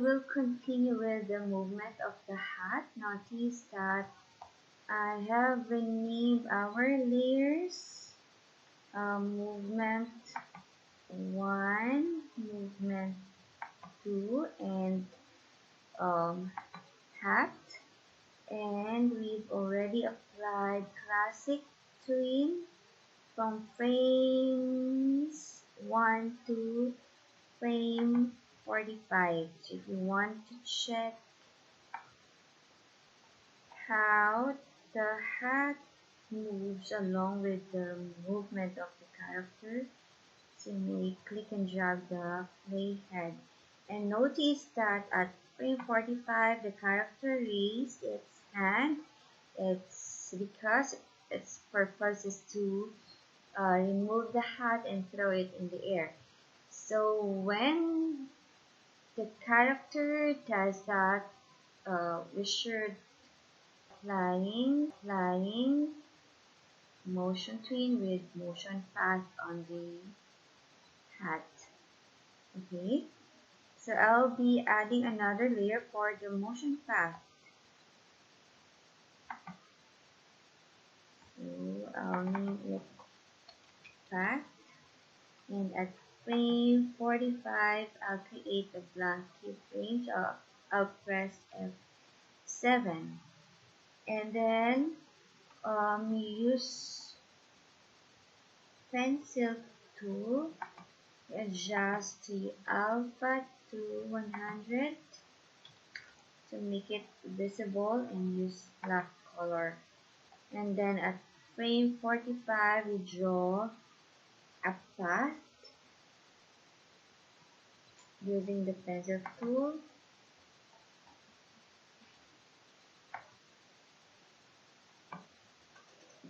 will continue with the movement of the hat. Notice that I have renamed our layers. Movement 1, movement 2, and hat. And we've already applied classic tween from frames 1 to frame 45. So if you want to check how the hat moves along with the movement of the character, so you may click and drag the playhead. And notice that at frame 45, the character raised its hand. It's because its purpose is to remove the hat and throw it in the air. So when the character does that, we should applying motion tween with motion path on the hat. Okay, so I'll be adding another layer for the motion path. So I'll name it path, and at frame 45, I'll create a blank keyframe. So I'll press F7, and then use pencil tool to adjust the alpha to 100 to make it visible, and use black color. And then at frame 45, we draw a path using the pencil tool.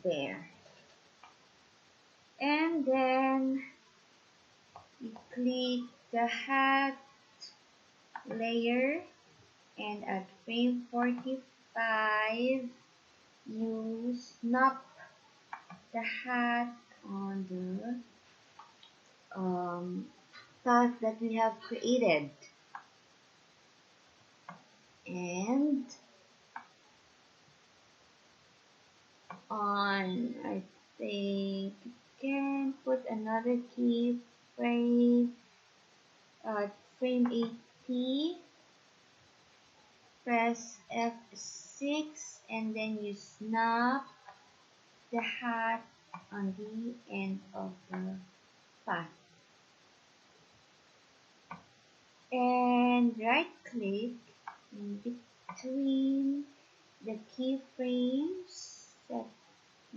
There. And then you click the hat layer, and at frame 45, you snap the hat on the path that we have created. And I think you can put another keyframe at frame 80, press F6, and then you snap the hat on the end of the path. And right click in between the keyframes that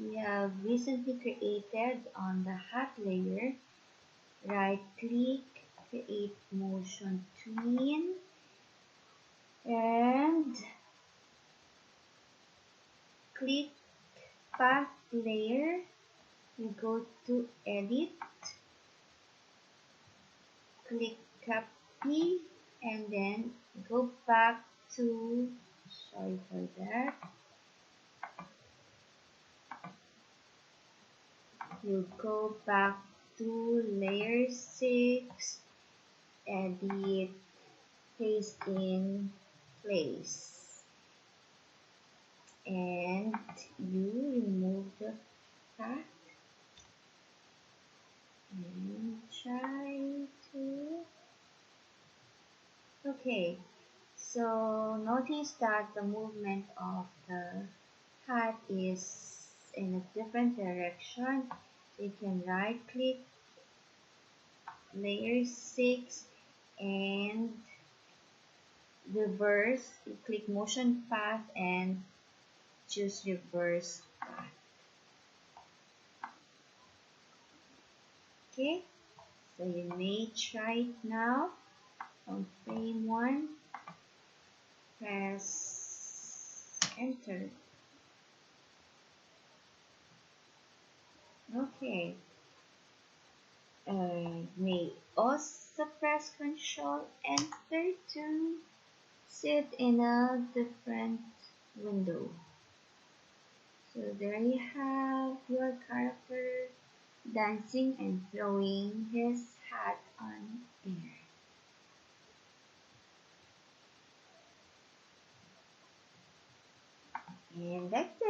we have recently created on the hat layer. Right click, create motion tween, and click path layer. You go to edit, click copy, and then go back to, sorry for that, you go back to layer 6, edit, paste in place, and you remove the path and try to, okay, so notice that the movement of the hat is in a different direction. So you can right click layer 6 and reverse. You click motion path and choose reverse path. Okay, so you may try it now. On frame 1, press enter. Okay, may also press Ctrl Enter to sit in a different window. So there you have your character dancing and throwing his hat on air. And that's